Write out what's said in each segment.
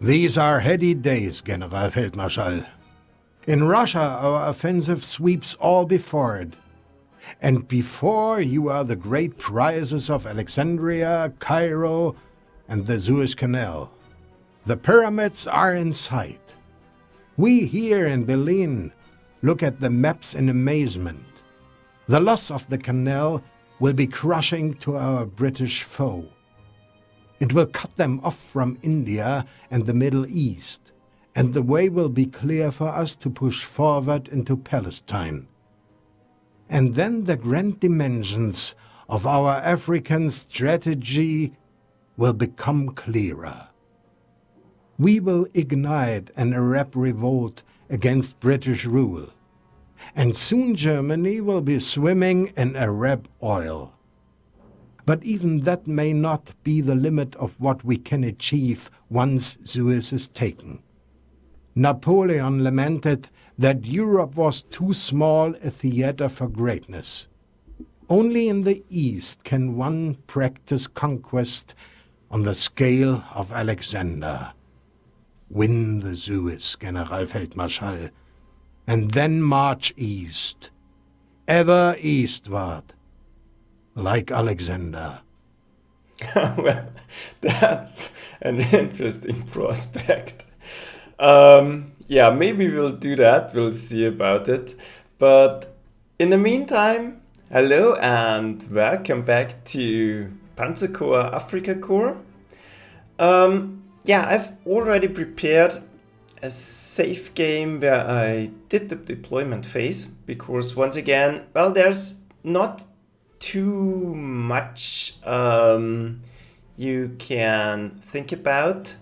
These are heady days, Generalfeldmarschall. In Russia, our offensive sweeps all before it. And before you are the great prizes of Alexandria, Cairo, and the Suez Canal. The pyramids are in sight. We here in Berlin look at the maps in amazement. The loss of the canal will be crushing to our British foe. It will cut them off from India and the Middle East, and the way will be clear for us to push forward into Palestine. And then the grand dimensions of our African strategy will become clearer. We will ignite an Arab revolt against British rule, and soon Germany will be swimming in Arab oil. But even that may not be the limit of what we can achieve once Suez is taken. Napoleon lamented that Europe was too small a theater for greatness. Only in the East can one practice conquest on the scale of Alexander. Win the Suez, Generalfeldmarschall, and then march east, ever eastward, like Alexander. Well, that's an interesting prospect. Yeah, maybe we'll do that. We'll see about it. But in the meantime, hello and welcome back to Panzer Corps Afrika Korps. Yeah, I've already prepared a safe game where I did the deployment phase because once again, well, there's not too much you can think about.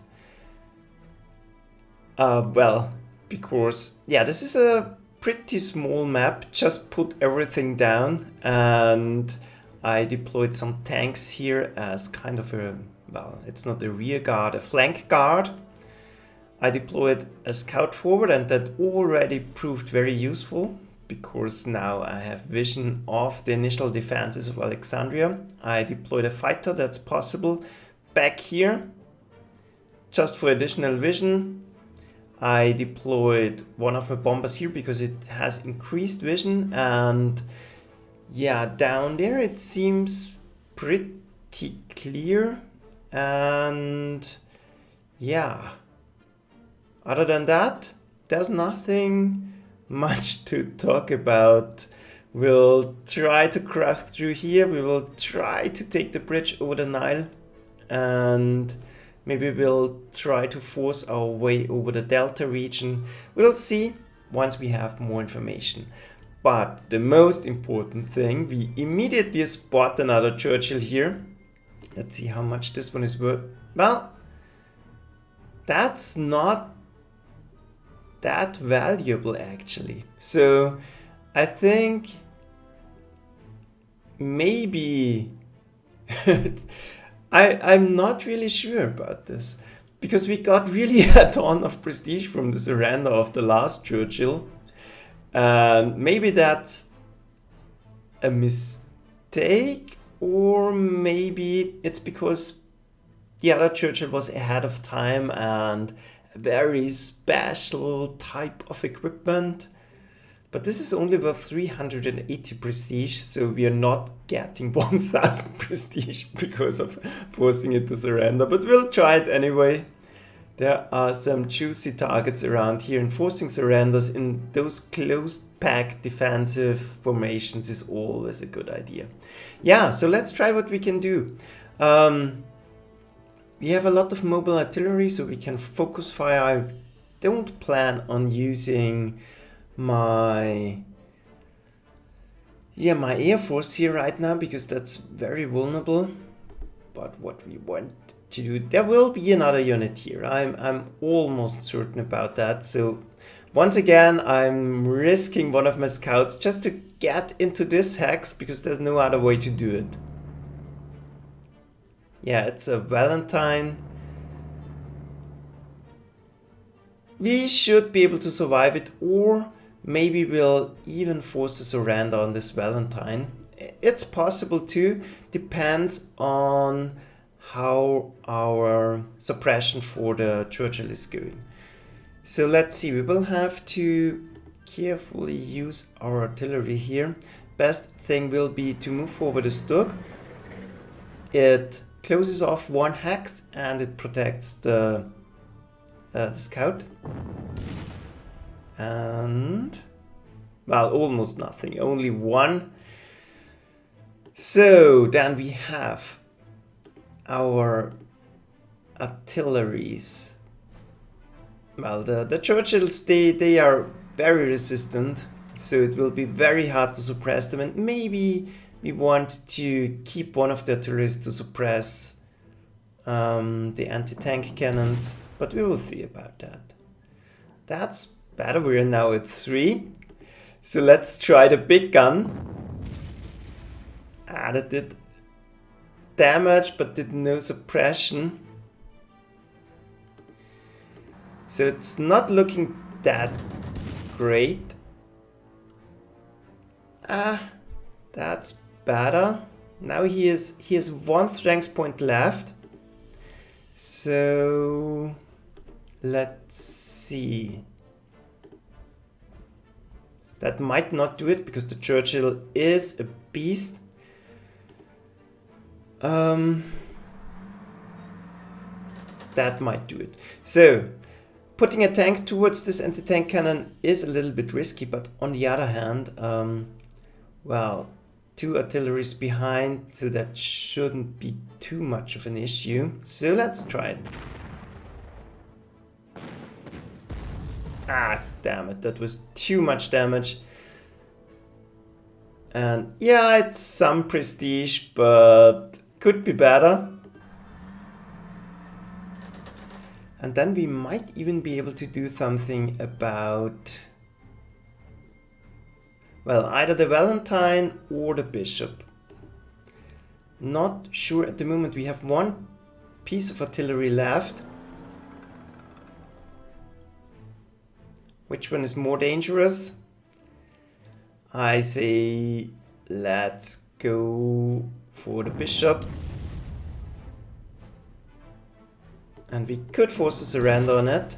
Well, because yeah, this is a pretty small map. Just put everything down, and I deployed some tanks here as kind of a, well, it's not a rear guard, a flank guard. I deployed a scout forward, and that already proved very useful because now I have vision of the initial defenses of Alexandria. I deployed a fighter, that's possible, back here just for additional vision. I deployed one of my bombers here because it has increased vision, and yeah, down there it seems pretty clear. And yeah, other than that, there's nothing much to talk about. We'll try to cross through here. We will try to take the bridge over the Nile, and maybe we'll try to force our way over the Delta region. We'll see once we have more information. But the most important thing, we immediately spot another Churchill here. Let's see how much this one is worth. Well, that's not that valuable actually. So I think maybe I'm not really sure about this because we got really a ton of prestige from the surrender of the last Churchill, and maybe that's a mistake, or maybe it's because the other Churchill was ahead of time and a very special type of equipment. But this is only worth 380 prestige, so we are not getting 1000 prestige because of forcing it to surrender. But we'll try it anyway. There are some juicy targets around here, and forcing surrenders in those closed packed defensive formations is always a good idea. Yeah, so let's try what we can do. We have a lot of mobile artillery, so we can focus fire. I don't plan on using my Air Force here right now because that's very vulnerable. But what we want to do, there will be another unit here. I'm almost certain about that. So once again, I'm risking one of my scouts just to get into this hex because there's no other way to do it. Yeah, it's a Valentine. We should be able to survive it, or maybe we'll even force a surrender on this Valentine. It's possible too, depends on how our suppression for the Churchill is going. So let's see, we will have to carefully use our artillery here. Best thing will be to move forward a Stug. It closes off one hex and it protects the scout. And, well, almost nothing, only one. So then we have our artilleries. Well, the Churchills, they are very resistant, so it will be very hard to suppress them, and maybe we want to keep one of the artilleries to suppress the anti-tank cannons, but we will see about that. That's better, we're now at 3. So let's try the big gun. That did damage, but did no suppression. So it's not looking that great. That's better. Now he has 1 strength point left. So let's see. That might not do it because the Churchill is a beast. That might do it. So putting a tank towards this anti-tank cannon is a little bit risky, but on the other hand, well, 2 artilleries behind, so that shouldn't be too much of an issue. So let's try it. Damn it, that was too much damage. And yeah, it's some prestige, but could be better. And then we might even be able to do something about, well, either the Valentine or the Bishop. Not sure at the moment. We have 1 piece of artillery left. Which one is more dangerous? I say let's go for the Bishop. And we could force a surrender on it.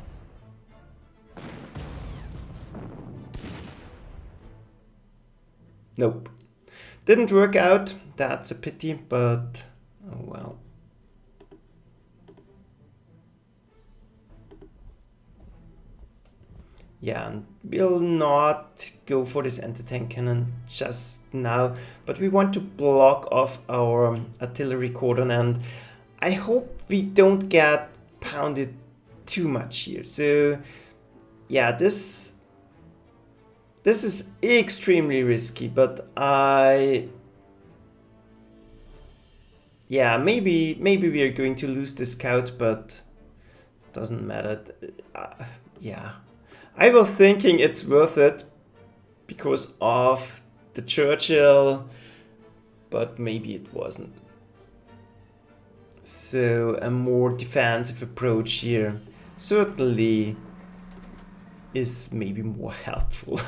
Nope. Didn't work out. That's a pity, but oh well. Yeah, and we'll not go for this anti-tank cannon just now, but we want to block off our artillery cordon, and I hope we don't get pounded too much here. So yeah, this is extremely risky, but yeah, maybe we are going to lose the scout, but doesn't matter. Yeah, I was thinking it's worth it because of the Churchill, but maybe it wasn't. So a more defensive approach here certainly is maybe more helpful.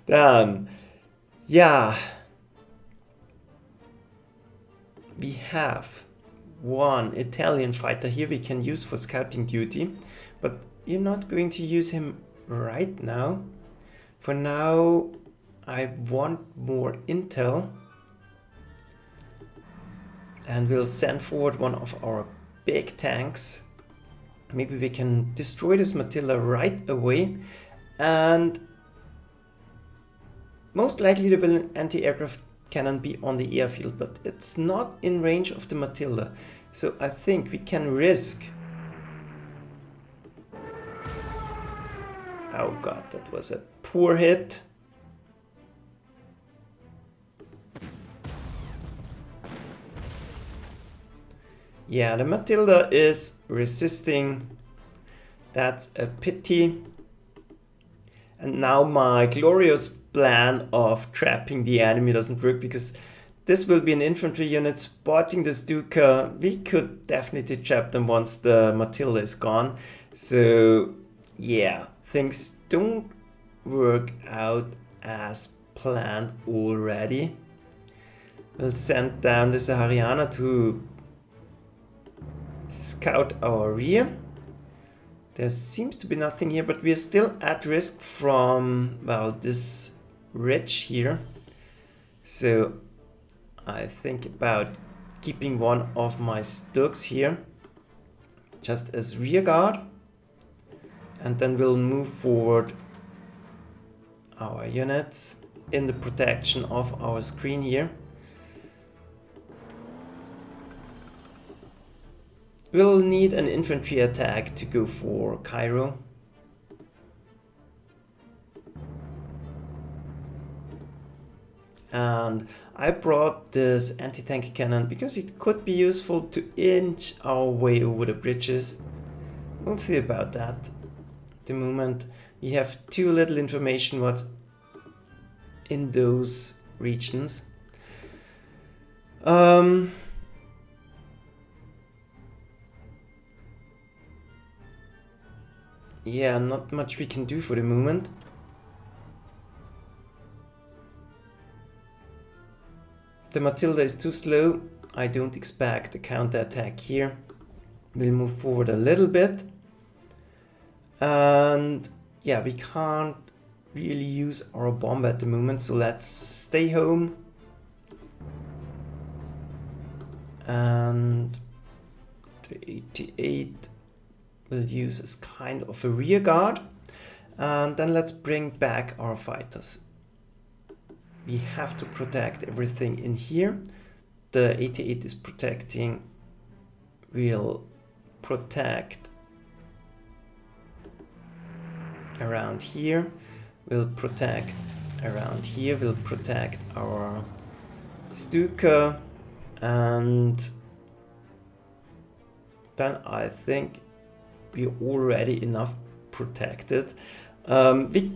Then, yeah, we have 1 Italian fighter here we can use for scouting duty, but we're not going to use him right now. For now, I want more intel. And we'll send forward 1 of our big tanks. Maybe we can destroy this Matilda right away. And most likely there will an anti-aircraft cannon be on the airfield, but it's not in range of the Matilda. So I think we can risk. Oh god, that was a poor hit. Yeah, the Matilda is resisting. That's a pity. And now my glorious plan of trapping the enemy doesn't work because this will be an infantry unit spotting the Stuka. We could definitely trap them once the Matilda is gone. So yeah, things don't work out as planned already. We'll send down the Sahariana to scout our rear. There seems to be nothing here, but we're still at risk from, well, this ridge here. So I think about keeping one of my stooks here just as rear guard, and then we'll move forward our units in the protection of our screen here. We'll need an infantry attack to go for Cairo. And I brought this anti-tank cannon because it could be useful to inch our way over the bridges. We'll see about that. At the moment we have too little information what's in those regions. Yeah, not much we can do for the moment. The Matilda is too slow. I don't expect a counterattack here. We'll move forward a little bit. And yeah, we can't really use our bomb at the moment, so let's stay home. And the 88 will use as kind of a rear guard. And then let's bring back our fighters. We have to protect everything in here. The 88 is protecting. We'll protect around here. We'll protect around here. We'll protect our Stuka. And then I think we're already enough protected. We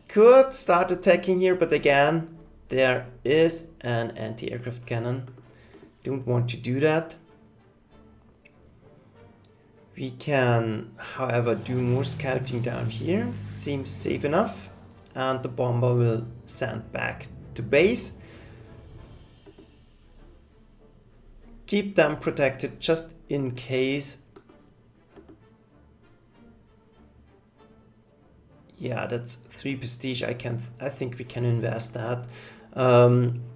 could start attacking here, but again, there is an anti-aircraft cannon. Don't want to do that. We can, however, do more scouting down here. Seems safe enough. And the bomber will send back to base. Keep them protected just in case. Yeah, that's 3 prestige. I think we can invest that.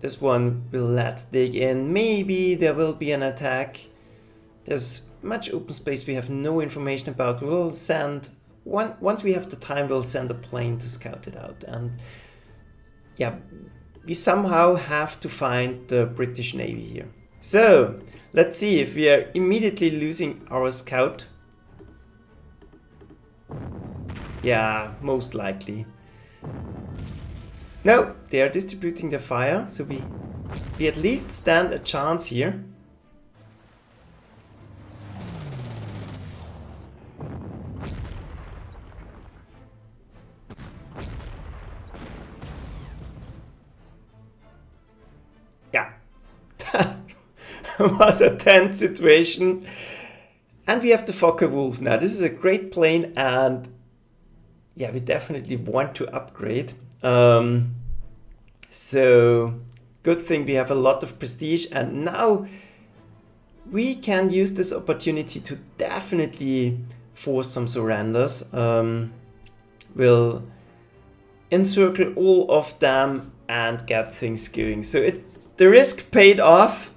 This one will let dig in. Maybe there will be an attack. There's much open space we have no information about. We'll send once we have the time, we'll send a plane to scout it out. And yeah, we somehow have to find the British Navy here. So let's see if we are immediately losing our scout. Yeah, most likely. No, they are distributing the fire, so we at least stand a chance here. Yeah, that was a tense situation. And we have the Focke-Wulf now. This is a great plane, and yeah, we definitely want to upgrade. So good thing we have a lot of prestige, and now we can use this opportunity to definitely force some surrenders. We'll encircle all of them and get things going. So the risk paid off.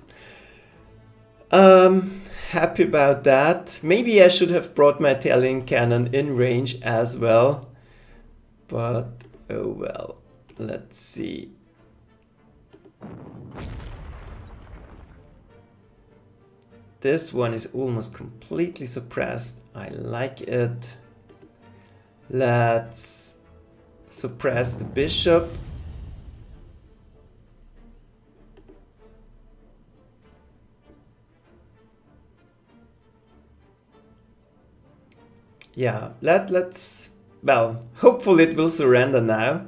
Happy about that. Maybe I should have brought my Italian cannon in range as well. But oh well, let's see. This one is almost completely suppressed. I like it. Let's suppress the bishop. Yeah, let's, well, hopefully it will surrender now.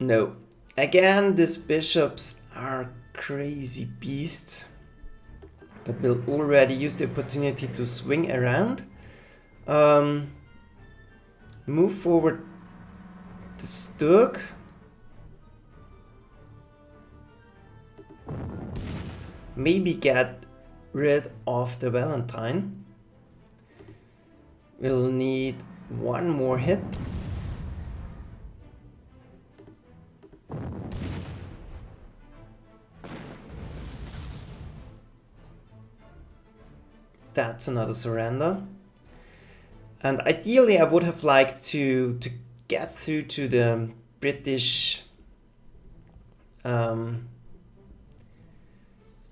No. Again, these bishops are crazy beasts. But we'll already use the opportunity to swing around. Move forward the Sturk. maybe get rid of the Valentine. We'll need one more hit. That's another surrender. And ideally I would have liked to get through to the British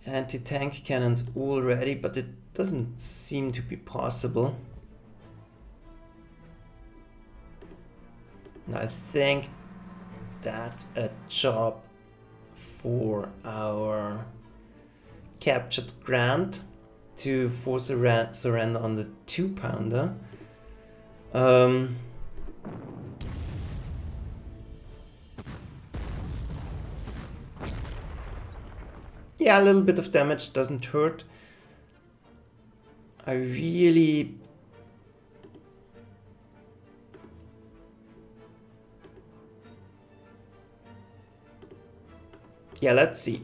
anti-tank cannons already, but it doesn't seem to be possible. And I think that's a job for our captured Grant to force a surrender on the 2-pounder. Yeah, a little bit of damage doesn't hurt. I really... Yeah, let's see.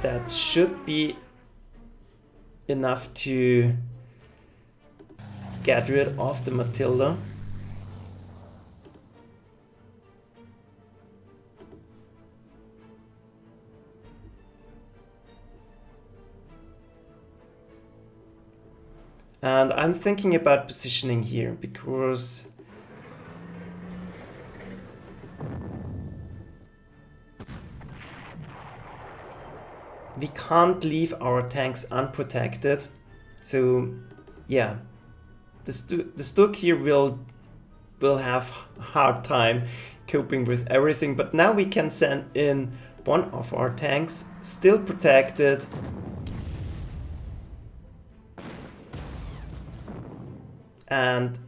That should be enough to get rid of the Matilda. And I'm thinking about positioning here because we can't leave our tanks unprotected. So yeah, the Stuk here will have a hard time coping with everything, but now we can send in one of our tanks, still protected. And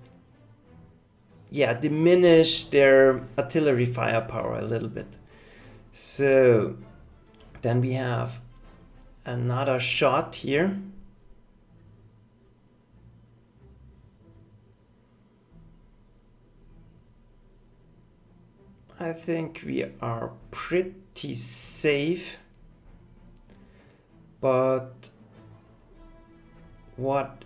yeah, diminish their artillery firepower a little bit. So then we have another shot here. I think we are pretty safe, but what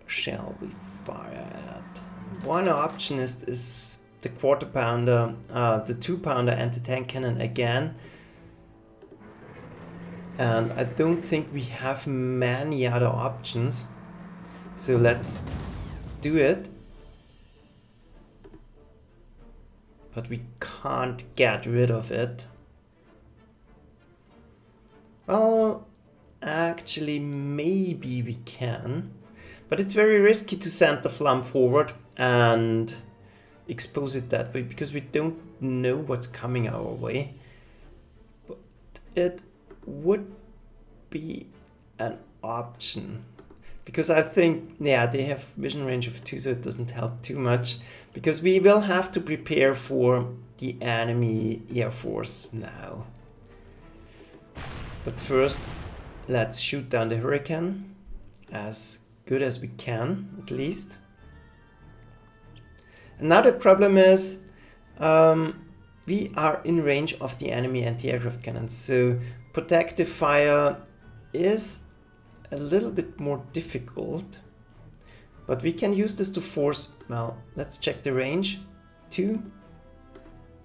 shall we fire at? One option is the 1/4-pounder, the 2-pounder anti-tank cannon again. And I don't think we have many other options. So let's do it. But we can't get rid of it. Well, actually, maybe we can. But it's very risky to send the Flam forward and expose it that way, because we don't know what's coming our way. But it would be an option. Because I think, yeah, they have vision range of 2, so it doesn't help too much. Because we will have to prepare for the enemy air force now. But first, let's shoot down the Hurricane as good as we can, at least. Another problem is we are in range of the enemy anti-aircraft cannons, so protective fire is a little bit more difficult, but we can use this to force, well, let's check the range, 2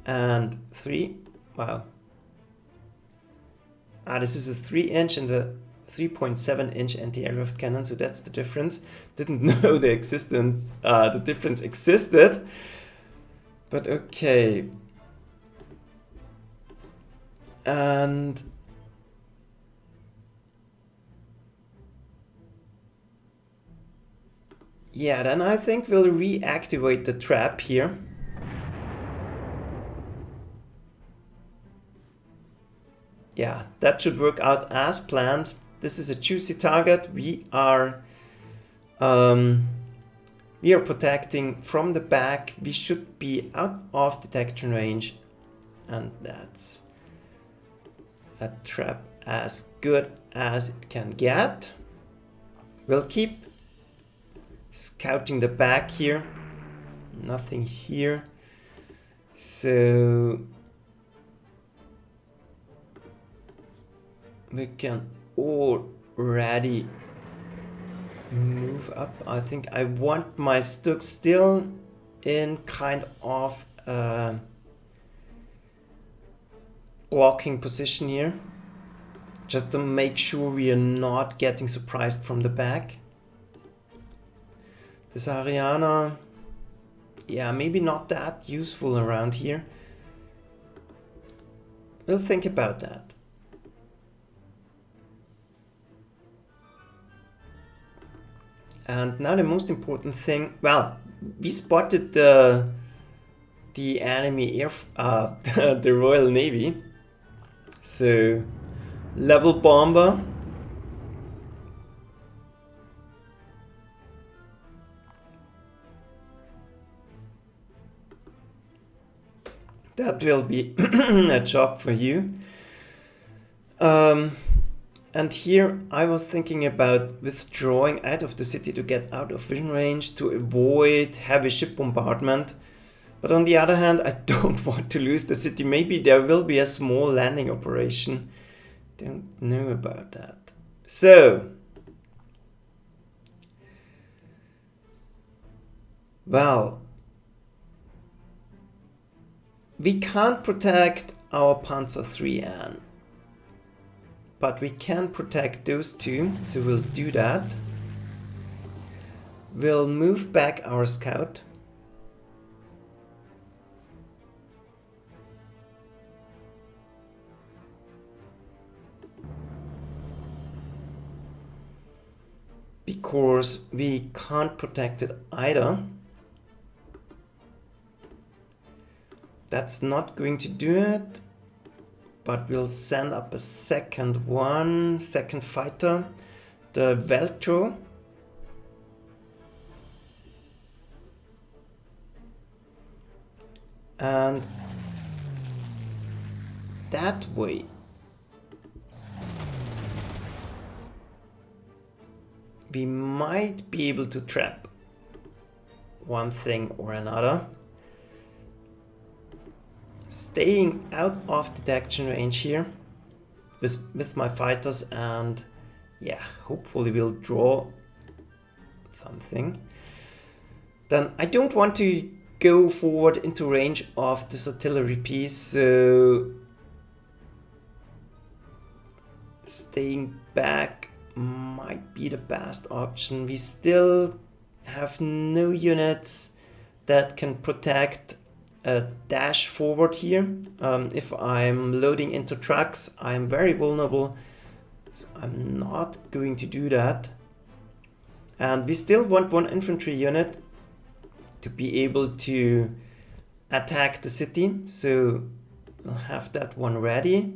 and 3, wow. This is a 3-inch and a 3.7-inch anti-aircraft cannon, so that's the difference. Didn't know the difference existed, but okay. And yeah, then I think we'll reactivate the trap here. Yeah, that should work out as planned. This is a juicy target. We are protecting from the back. We should be out of detection range, and that's a trap as good as it can get. We'll keep scouting the back here. Nothing here. So we can already move up. I think I want my Stuck still in kind of blocking position here, just to make sure we are not getting surprised from the back. This Ariana, yeah, maybe not that useful around here. We'll think about that. And now the most important thing, well, we spotted the enemy the Royal Navy. So, level bomber. That will be a job for you. And here I was thinking about withdrawing out of the city to get out of vision range to avoid heavy ship bombardment. But on the other hand, I don't want to lose the city. Maybe there will be a small landing operation. Don't know about that. So, well, we can't protect our Panzer 3N, but we can protect those two, so we'll do that. We'll move back our scout. Because we can't protect it either. That's not going to do it, but we'll send up a second fighter, the Veltro. And that way we might be able to trap one thing or another. Staying out of detection range here with my fighters, and yeah, hopefully we'll draw something. Then I don't want to go forward into range of this artillery piece, so staying back might be the best option. We still have no units that can protect a dash forward here. If I'm loading into trucks, I'm very vulnerable, so I'm not going to do that. And we still want one infantry unit to be able to attack the city, so we'll have that one ready.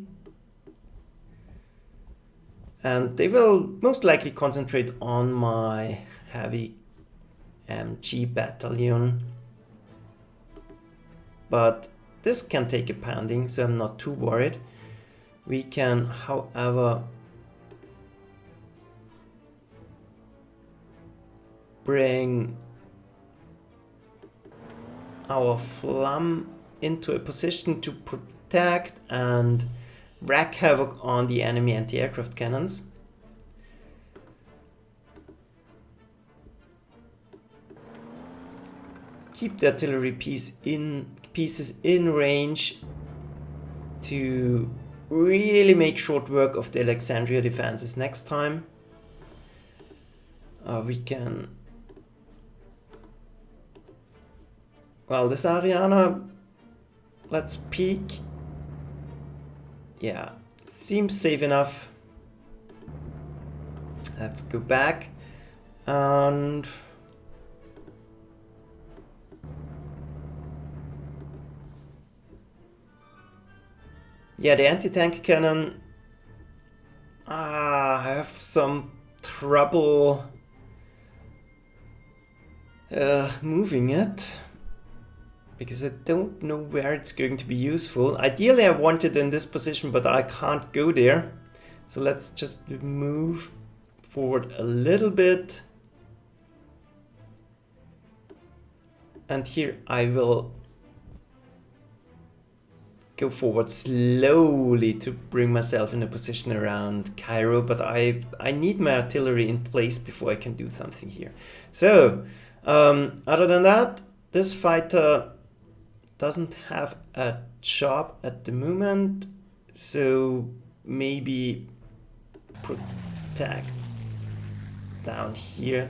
And they will most likely concentrate on my heavy MG battalion. But this can take a pounding, so I'm not too worried. We can, however, bring our Flam into a position to protect and wreak havoc on the enemy anti-aircraft cannons. Keep the artillery pieces in range to really make short work of the Alexandria defenses next time. We can... Well, this Ariana, let's peek. Yeah, seems safe enough. Let's go back and... Yeah, the anti-tank cannon, I have some trouble moving it, because I don't know where it's going to be useful. Ideally I want it in this position, but I can't go there. So let's just move forward a little bit. And here I will go forward slowly to bring myself in a position around Cairo, but I need my artillery in place before I can do something here. So, other than that, this fighter doesn't have a job at the moment, so maybe protect down here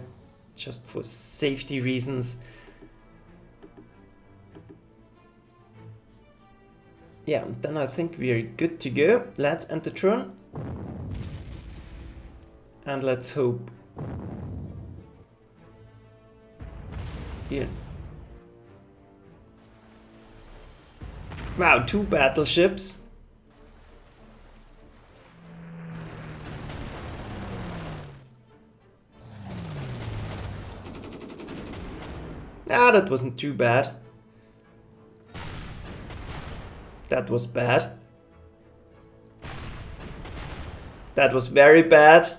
just for safety reasons. Yeah, then I think we're good to go. Let's end the turn. And let's hope. Here. Wow, 2 battleships. Ah, that wasn't too bad. That was bad. That was very bad.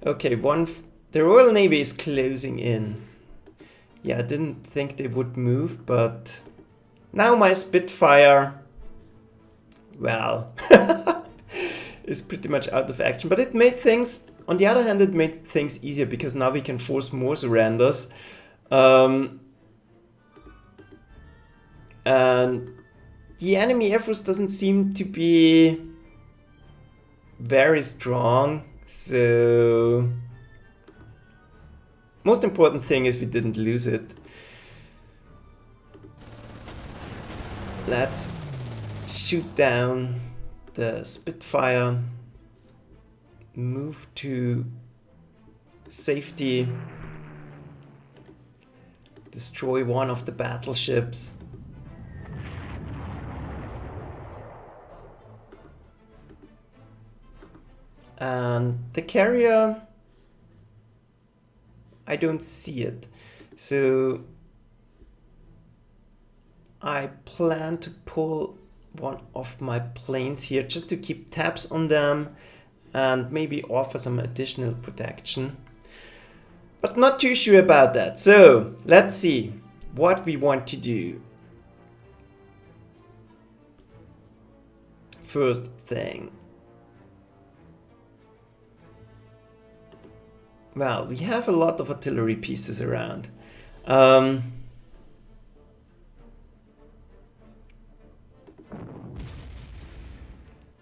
Okay, the Royal Navy is closing in. Yeah, I didn't think they would move, but now my Spitfire, well, is pretty much out of action. But it made things, on the other hand, it made things easier because now we can force more surrenders. And the enemy air force doesn't seem to be very strong, so most important thing is we didn't lose it. Let's shoot down the Spitfire, move to safety, destroy one of the battleships. And the carrier, I don't see it. So I plan to pull one of my planes here just to keep tabs on them and maybe offer some additional protection. But not too sure about that. So let's see what we want to do. First thing. Well, we have a lot of artillery pieces around.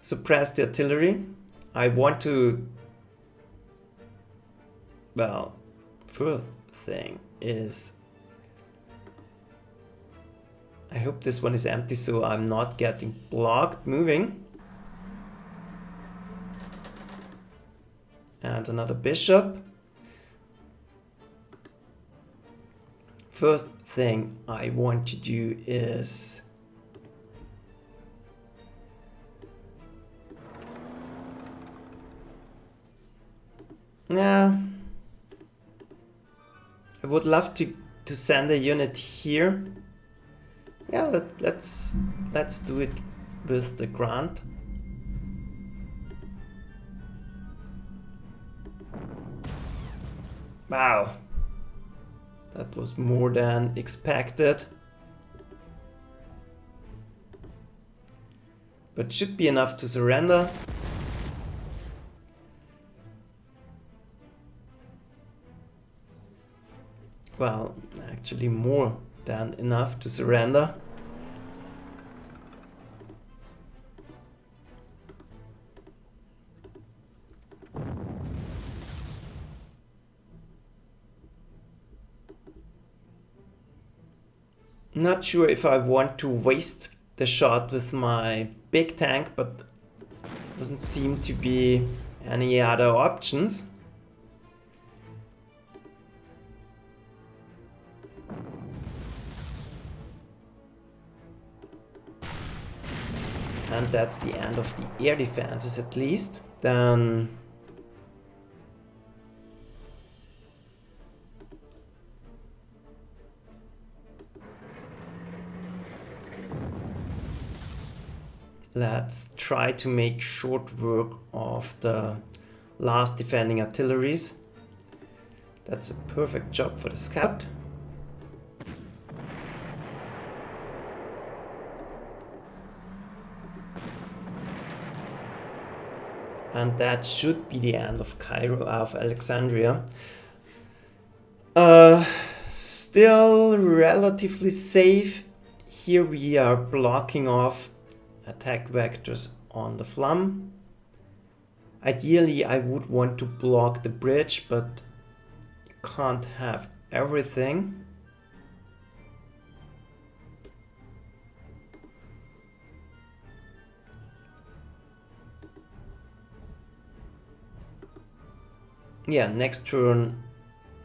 Suppress the artillery. I want to... Well, first thing is... I hope this one is empty so I'm not getting blocked moving. And another bishop. First thing I want to do is I would love to send a unit here. Yeah, let's do it with the Grant. Wow. That was more than expected. But should be enough to surrender. Well, actually more than enough to surrender. Not sure if I want to waste the shot with my big tank, but doesn't seem to be any other options. And that's the end of the air defenses at least. Then let's try to make short work of the last defending artilleries. That's a perfect job for the scout. And that should be the end of Cairo, of Alexandria. Still relatively safe. Here we are blocking off attack vectors on the Flam. Ideally, I would want to block the bridge, but you can't have everything. Yeah, next turn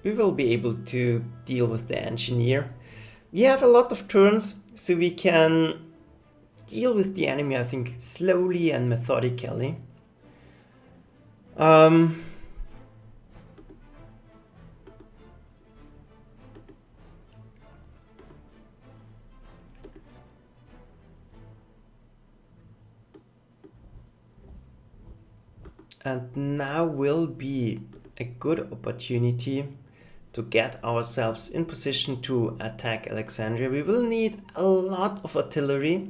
we will be able to deal with the engineer. We have a lot of turns, so we can deal with the enemy, I think, slowly and methodically. And now will be a good opportunity to get ourselves in position to attack Alexandria. We will need a lot of artillery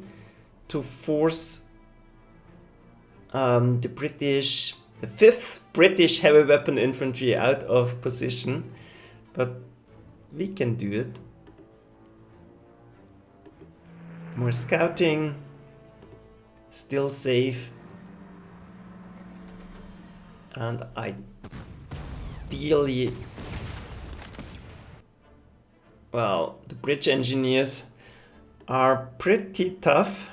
to force the 5th British heavy weapon infantry out of position, but we can do it. More scouting, still safe, and ideally, well, the bridge engineers are pretty tough.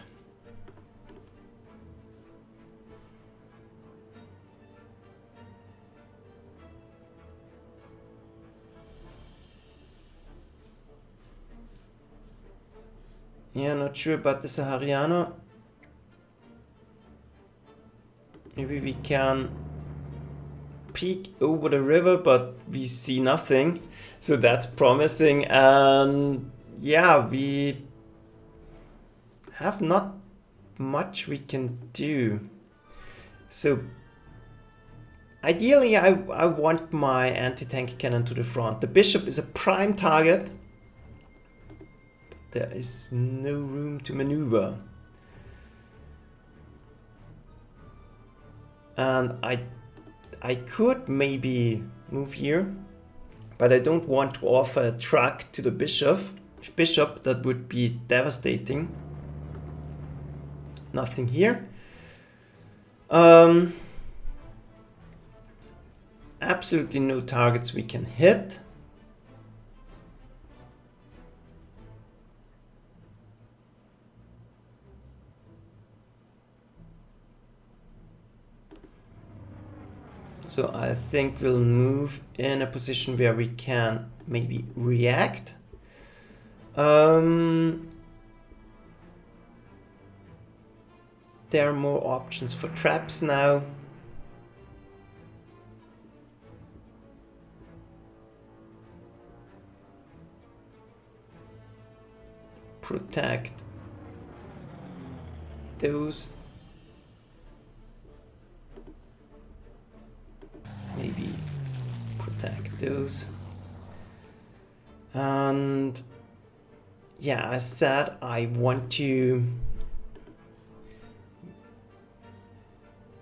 Yeah, not sure about the Sahariana. Maybe we can peek over the river, but we see nothing. So that's promising. And yeah, we have not much we can do. So ideally, I want my anti-tank cannon to the front. The bishop is a prime target. There is no room to maneuver. And I could maybe move here, but I don't want to offer a track to the bishop. That would be devastating. Nothing here. Absolutely no targets we can hit. So I think we'll move in a position where we can maybe react. There are more options for traps now. Protect those. Maybe protect those. And yeah, as said, I want to...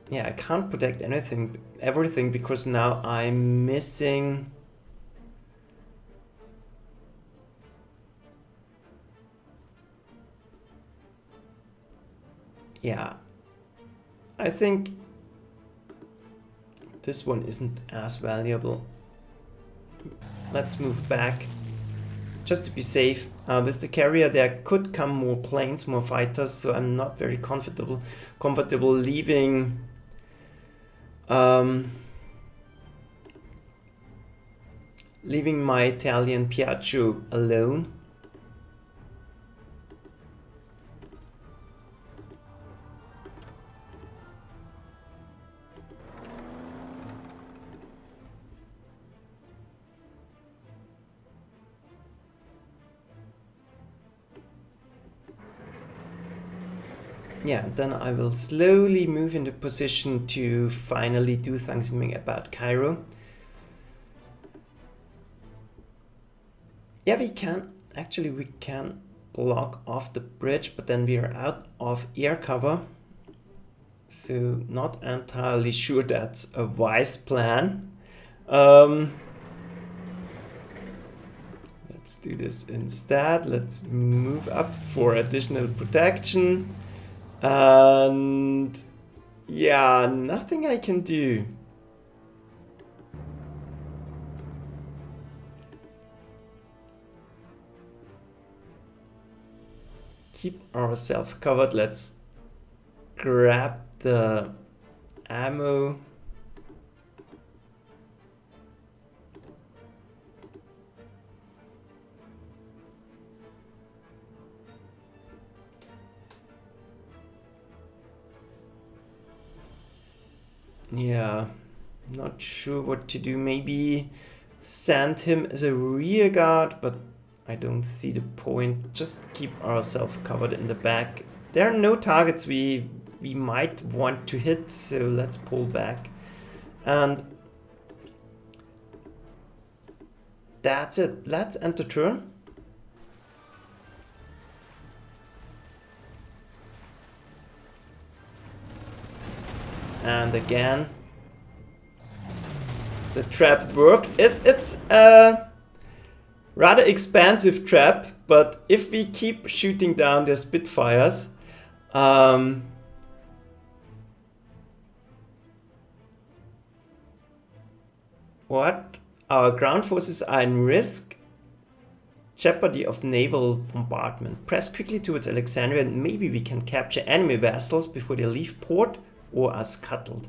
Yeah, I can't protect everything because now I'm missing... Yeah, I think this one isn't as valuable. Let's move back just to be safe. With the carrier there could come more planes, more fighters, so I'm not very comfortable leaving leaving my Italian Piaggio alone. Yeah, then I will slowly move into position to finally do something about Cairo. Yeah, we can block off the bridge, but then we are out of air cover. So not entirely sure that's a wise plan. Let's do this instead. Let's move up for additional protection. And yeah, nothing I can do. Keep ourselves covered. Let's grab the ammo. Yeah, not sure what to do. Maybe send him as a rear guard, but I don't see the point. Just keep ourselves covered in the back. There are no targets we might want to hit, so let's pull back. And that's it. Let's end the turn. And again, the trap worked. It's a rather expansive trap, but if we keep shooting down their Spitfires, what? Our ground forces are in risk. Jeopardy of naval bombardment. Press quickly towards Alexandria and maybe we can capture enemy vessels before they leave port or are scuttled.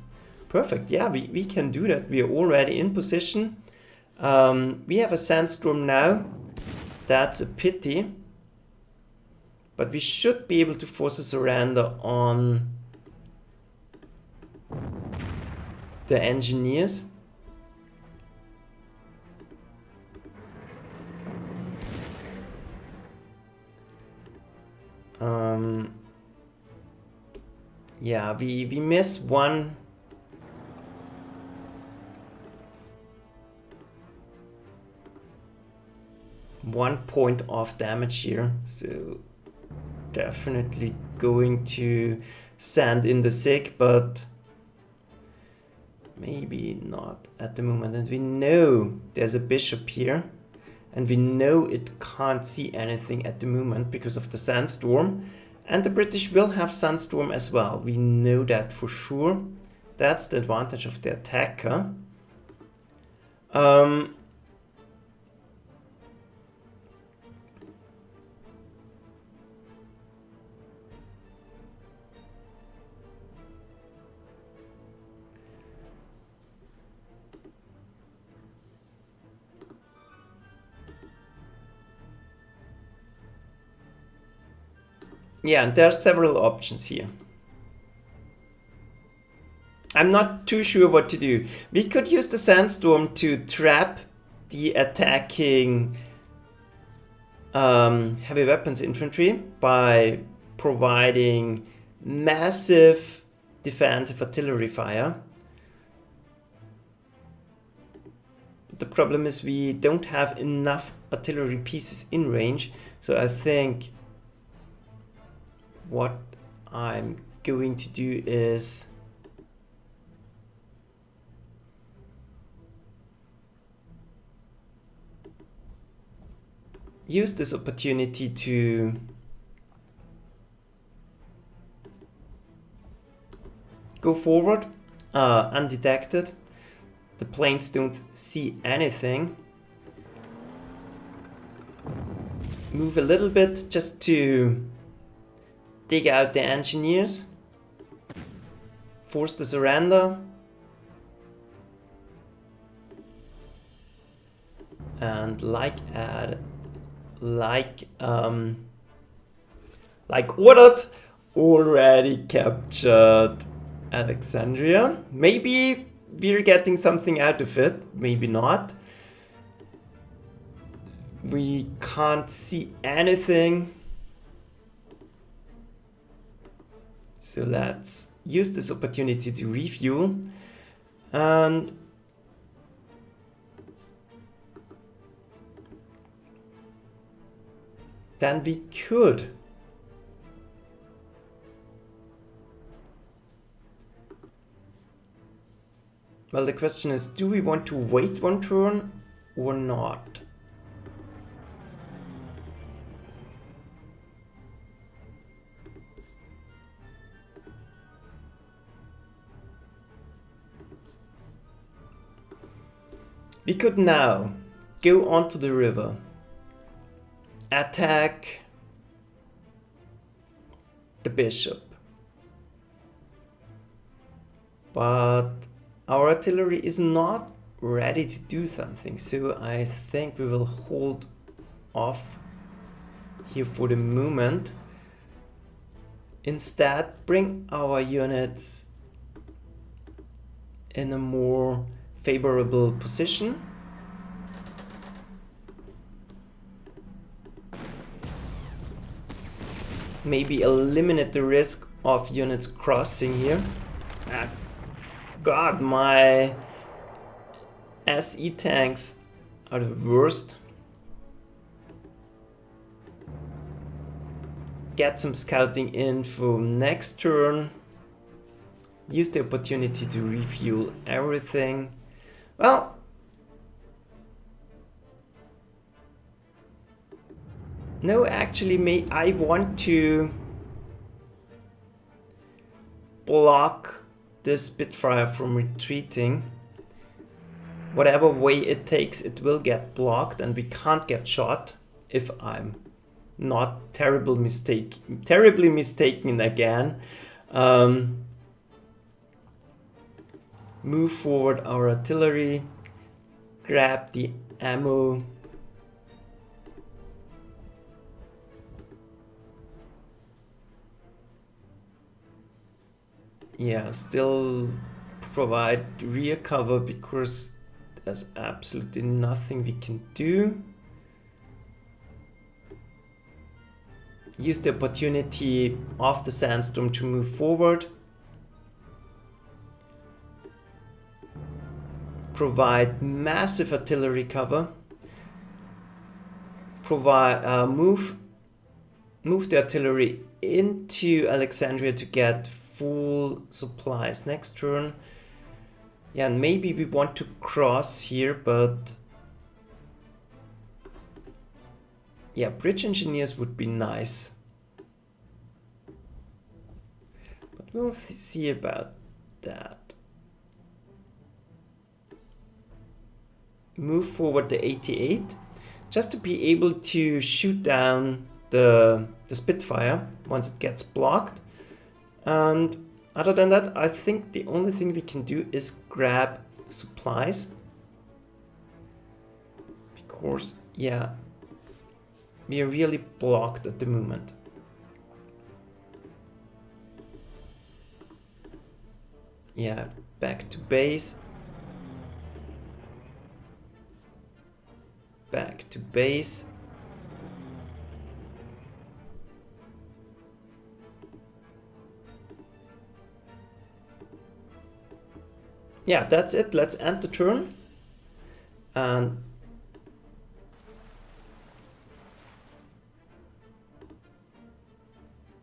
Perfect, yeah, we can do that. We are already in position. We have a sandstorm now. That's a pity. But we should be able to force a surrender on the engineers. Yeah, we miss one point of damage here, so definitely going to send in the SIG, but maybe not at the moment. And we know there's a bishop here, and we know it can't see anything at the moment because of the sandstorm. And the British will have sandstorm as well. We know that for sure. That's the advantage of the attacker. Yeah, and there are several options here. I'm not too sure what to do. We could use the sandstorm to trap the attacking heavy weapons infantry by providing massive defensive artillery fire. But the problem is we don't have enough artillery pieces in range, so I think what I'm going to do is use this opportunity to go forward undetected. The planes don't see anything. Move a little bit just to dig out the engineers. Force the surrender. And like ordered, already captured Alexandria. Maybe we're getting something out of it, maybe not. We can't see anything. So let's use this opportunity to refuel. And then we could Well, the question is, do we want to wait one turn or not? We could now go onto the river, attack the bishop, but our artillery is not ready to do something, so I think we will hold off here for the moment. Instead, bring our units in a more favorable position. Maybe eliminate the risk of units crossing here. Ah, God, my SE tanks are the worst. Get some scouting info next turn. Use the opportunity to refuel everything. Well, no, actually, I want to block this Spitfire from retreating. Whatever way it takes, it will get blocked, and we can't get shot if I'm not terribly mistaken again. Move forward our artillery, grab the ammo. Yeah, still provide rear cover because there's absolutely nothing we can do. Use the opportunity of the sandstorm to move forward. Provide massive artillery cover. Move the artillery into Alexandria to get full supplies next turn. Yeah, and maybe we want to cross here, but yeah, bridge engineers would be nice. But we'll see about that. Move forward the 88 just to be able to shoot down the Spitfire once it gets blocked. And other than that, I think the only thing we can do is grab supplies. Because, yeah, we are really blocked at the moment. Yeah, back to base. Back to base. Yeah, that's it. Let's end the turn. And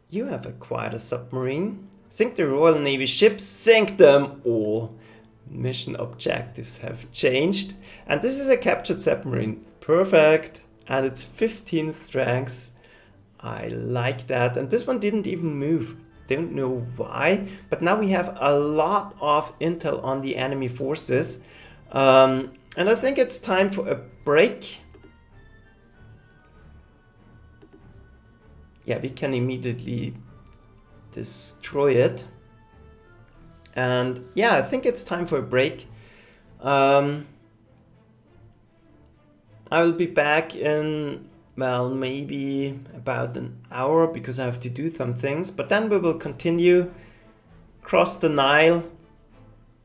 you have acquired a submarine. Sink the Royal Navy ships. Sink them all. Mission objectives have changed. And this is a captured submarine. Perfect. And it's 15 strengths. I like that. And this one didn't even move. Don't know why, but now we have a lot of intel on the enemy forces, and I think it's time for a break. Yeah, we can immediately destroy it, and yeah, I think it's time for a break. I will be back in, well, maybe about an hour because I have to do some things, but then we will continue, cross the Nile,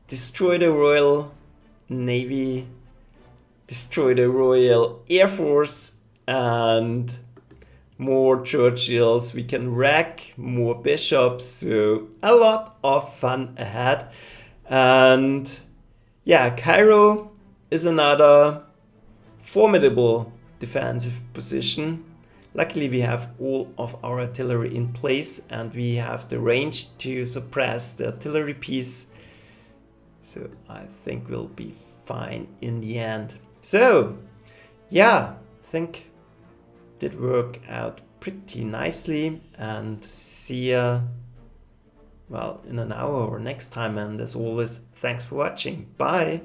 destroy the Royal Navy, destroy the Royal Air Force, and more Churchills. We can wreck more bishops, so a lot of fun ahead. And yeah, Cairo is another formidable defensive position. Luckily we have all of our artillery in place and we have the range to suppress the artillery piece. So I think we'll be fine in the end. So yeah, I think did work out pretty nicely, and see ya, well, in an hour or next time. And as always, thanks for watching. Bye.